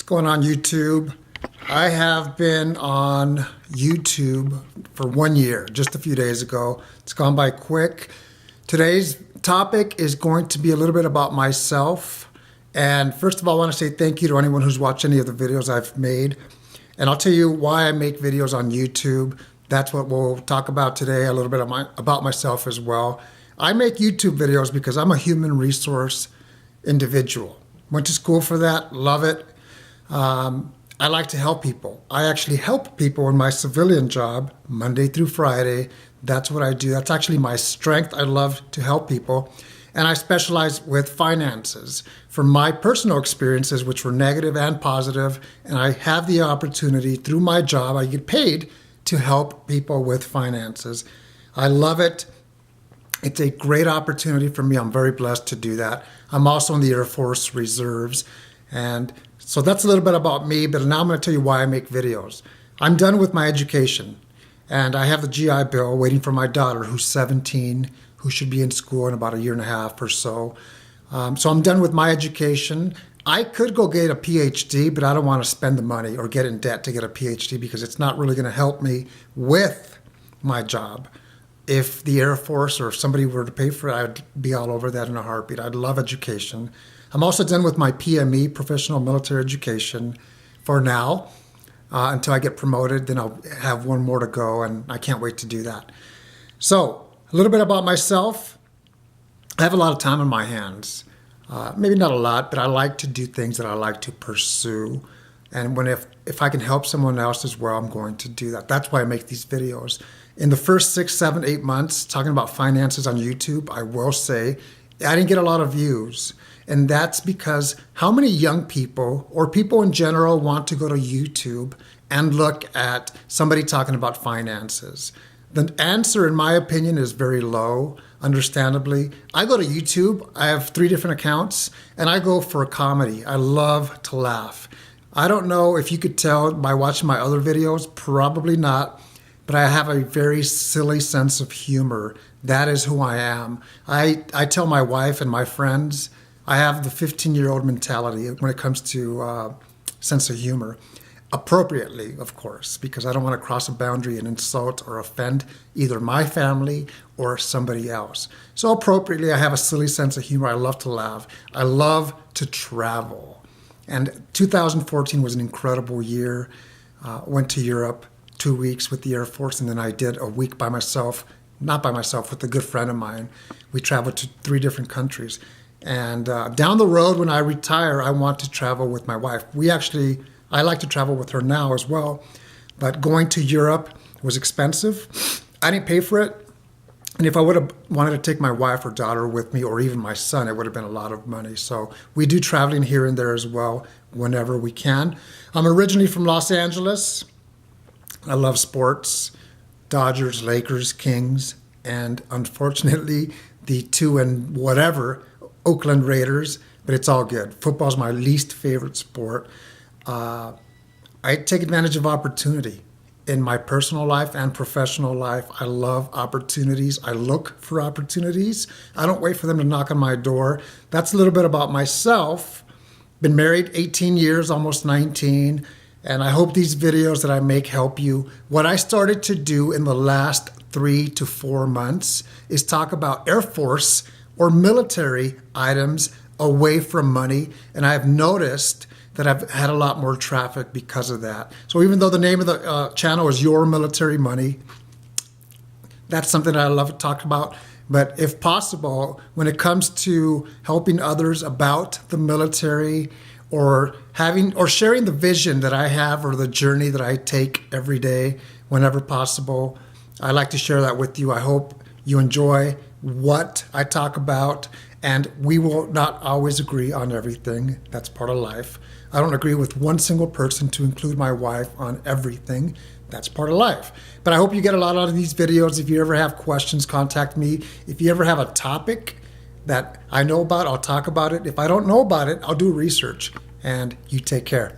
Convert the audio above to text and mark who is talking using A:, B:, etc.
A: going on YouTube? I have been on YouTube for 1 year, just a few days ago. It's gone by quick. Today's topic is going to be a little bit about myself. And first of all, I want to say thank you to anyone who's watched any of the videos I've made. And I'll tell you why I make videos on YouTube. That's what we'll talk about today, a little bit about myself as well. I make YouTube videos because I'm a human resource individual. Went to school for that, love it. I like to help people. I actually help people in my civilian job, Monday through Friday. That's what I do. That's actually my strength. I love to help people. And I specialize with finances from my personal experiences, which were negative and positive. And I have the opportunity through my job, I get paid to help people with finances. I love it. It's a great opportunity for me. I'm very blessed to do that. I'm also in the Air Force Reserves. And so that's a little bit about me, but now I'm going to tell you why I make videos. I'm done with my education, and I have the GI Bill waiting for my daughter, who's 17, who should be in school in about a year and a half or so. So I'm done with my education. I could go get a PhD, but I don't want to spend the money or get in debt to get a PhD because it's not really going to help me with my job. If the Air Force or if somebody were to pay for it, I'd be all over that in a heartbeat. I'd love education. I'm also done with my PME, professional military education, for now. Until I get promoted, then I'll have one more to go, and I can't wait to do that. So, a little bit about myself. I have a lot of time on my hands. Maybe not a lot, but I like to do things that I like to pursue. And if I can help someone else as well, I'm going to do that. That's why I make these videos. In the first 6, 7, 8 months, talking about finances on YouTube, I will say, I didn't get a lot of views. And that's because how many young people or people in general want to go to YouTube and look at somebody talking about finances? The answer, in my opinion, is very low, understandably. I go to YouTube. I have 3 different accounts, and I go for comedy. I love to laugh. I don't know if you could tell by watching my other videos, probably not, but I have a very silly sense of humor. That is who I am. I tell my wife and my friends, I have the 15-year-old mentality when it comes to sense of humor. Appropriately, of course, because I don't want to cross a boundary and insult or offend either my family or somebody else. So appropriately, I have a silly sense of humor. I love to laugh. I love to travel. And 2014 was an incredible year. Went to Europe 2 weeks with the Air Force, and then I did a week by myself, not by myself, with a good friend of mine. We traveled to 3 different countries. And down the road, when I retire, I want to travel with my wife. I like to travel with her now as well. But going to Europe was expensive. I didn't pay for it. And if I would have wanted to take my wife or daughter with me, or even my son, it would have been a lot of money. So we do traveling here and there as well, whenever we can. I'm originally from Los Angeles. I love sports, Dodgers, Lakers, Kings, and unfortunately, the 2 and whatever Oakland Raiders, but it's all good. Football's my least favorite sport. I take advantage of opportunity in my personal life and professional life. I love opportunities. I look for opportunities. I don't wait for them to knock on my door. That's a little bit about myself. Been married 18 years, almost 19, and I hope these videos that I make help you. What I started to do in the last 3 to 4 months is talk about Air Force or military items away from money. And I've noticed that I've had a lot more traffic because of that. So even though the name of the channel is Your Military Money, that's something that I love to talk about. But if possible, when it comes to helping others about the military or sharing the vision that I have or the journey that I take every day, whenever possible, I like to share that with you. I hope you enjoy what I talk about, and we will not always agree on everything. That's part of life. I don't agree with one single person, to include my wife, on everything. That's part of life. But I hope you get a lot out of these videos. If you ever have questions, contact me. If you ever have a topic that I know about, I'll talk about it. If I don't know about it, I'll do research. And you take care.